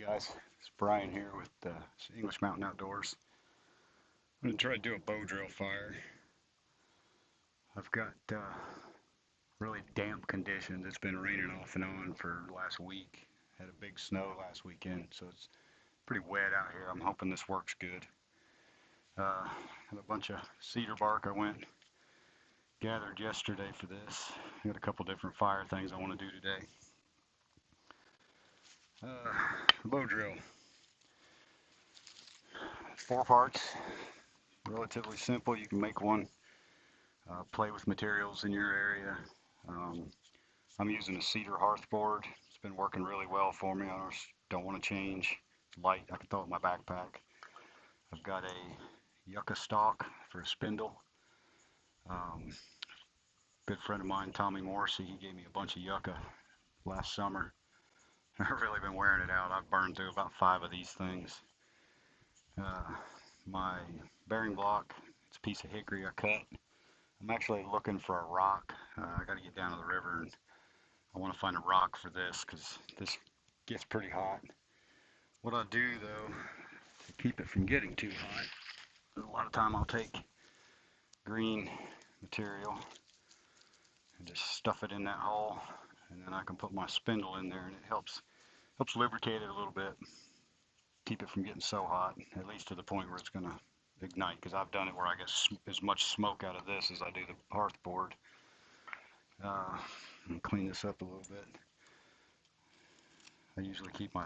Hey guys, it's Brian here with English Mountain Outdoors. I'm going to try to do a bow drill fire. I've got really damp conditions. It's been raining off and on for the last week. Had a big snow last weekend, so it's pretty wet out here. I'm hoping this works good. Had a bunch of cedar bark I went gathered yesterday for this. Got a couple different fire things I want to do today. Bow drill. 4 parts. Relatively simple. You can make one. Play with materials in your area. Um, I'm using a cedar hearth board. It's been working really well for me. I just don't want to change. It's light. I can throw it in my backpack. I've got a yucca stalk for a spindle. Um, Good friend of mine, Tommy Morrissey, he gave me a bunch of yucca last summer. I've really been wearing it out. I've burned through about 5 of these things. Uh, my bearing block, it's a piece of hickory I cut. I'm actually looking for a rock. I got to get down to the river and I want to find a rock for this because this gets pretty hot. What I do though to keep it from getting too hot, a lot of time I'll take green material and just stuff it in that hole, and then I can put my spindle in there, and it helps lubricate it a little bit, keep it from getting so hot, at least to the point where it's gonna ignite. Because I've done it where I get as much smoke out of this as I do the hearth board. Clean this up a little bit. I usually keep my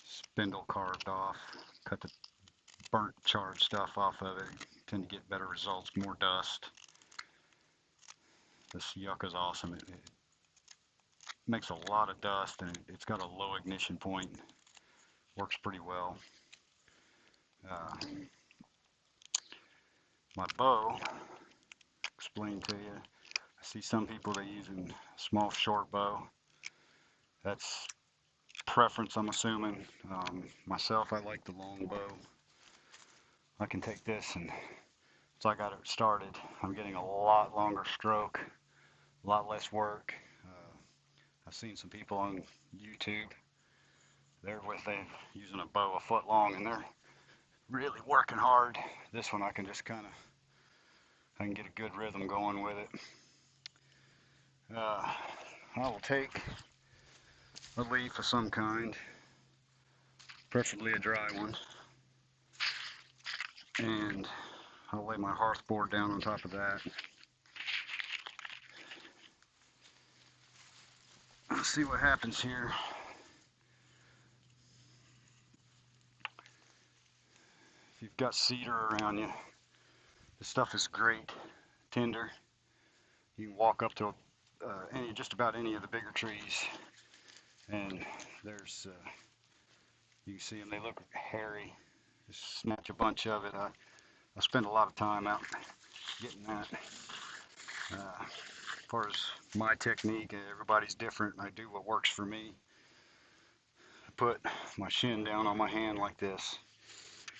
spindle carved off, cut the burnt charred stuff off of it. Tend to get better results, more dust. This yucca is awesome. It makes a lot of dust and it's got a low ignition point. Works pretty well. Uh, my bow, explain to you. I see some people that using a small short bow. That's preference, I'm assuming. Myself, I like the long bow. I can take this and once I got it started, I'm getting a lot longer stroke, a lot less work. I've seen some people on YouTube. They're using a bow a foot long, and they're really working hard. This one I can just I can get a good rhythm going with it. I will take a leaf of some kind, preferably a dry one, and I'll lay my hearth board down on top of that. Let's see what happens here. If you've got cedar around you, this stuff is great, tender. You can walk up to just about any of the bigger trees, and there's you can see them. They look hairy. Just snatch a bunch of it. I spend a lot of time out getting that. As far as my technique, everybody's different. I do what works for me. I put my shin down on my hand like this.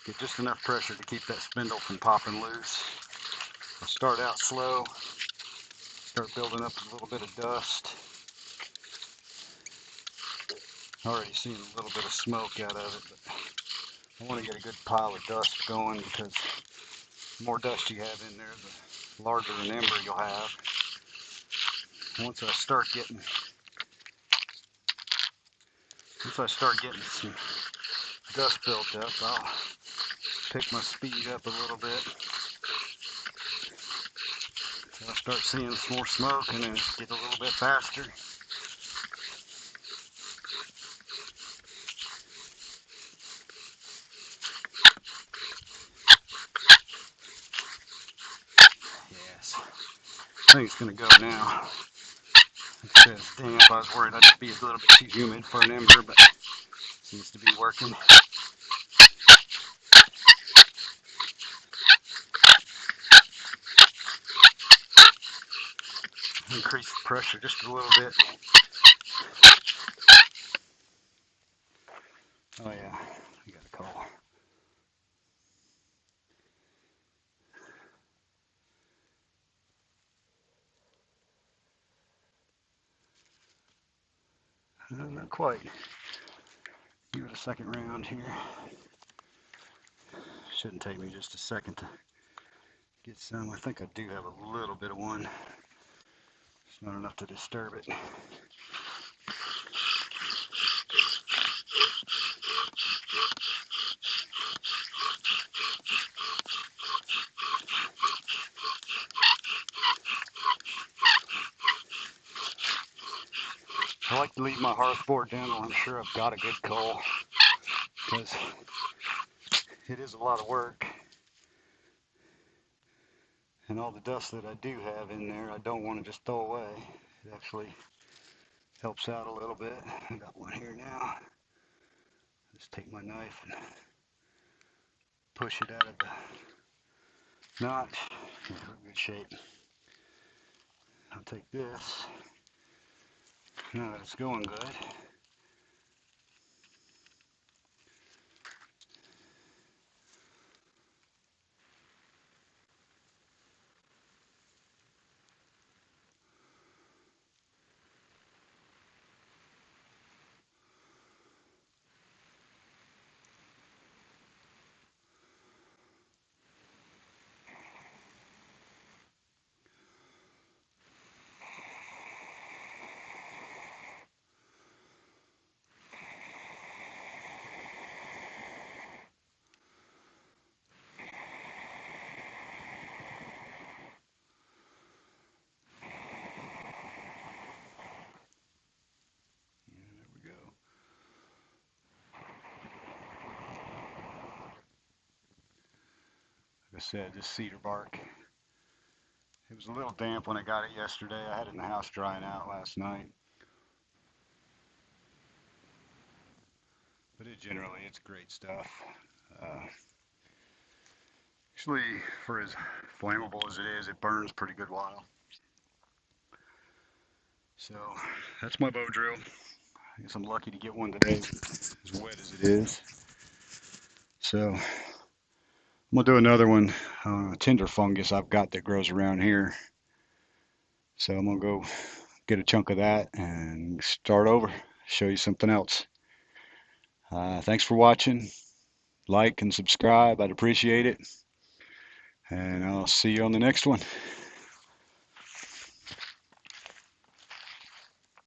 Get just enough pressure to keep that spindle from popping loose. I start out slow. Start building up a little bit of dust. Already seeing a little bit of smoke out of it, but I want to get a good pile of dust going because the more dust you have in there, the larger an ember you'll have. Once I start getting some dust built up, I'll pick my speed up a little bit. I'll start seeing some more smoke and then get a little bit faster. Yes, I think it's gonna go now. It says damp. I was worried I'd be a little bit too humid for an ember, but it seems to be working. Increase the pressure just a little bit. Oh yeah, I got a call. Not quite. it a second round here. Shouldn't take me just a second to get some. I think I do have a little bit of one. It's not enough to disturb it. I like to leave my hearth board down when I'm sure I've got a good coal, because it is a lot of work. And all the dust that I do have in there, I don't want to just throw away. It actually helps out a little bit. I got one here now. Just take my knife and push it out of the notch. Yeah, we're in good shape. I'll take this. Now that it's going good. Like I said, just cedar bark. It was a little damp when I got it yesterday. I had it in the house drying out last night. But it's great stuff. Actually, for as flammable as it is, it burns pretty good while. So that's my bow drill. I guess I'm lucky to get one today, as wet as it is. So I'm gonna do another one, tinder fungus I've got that grows around here. So I'm gonna go get a chunk of that and start over, show you something else. Thanks for watching. Like and subscribe, I'd appreciate it. And I'll see you on the next one.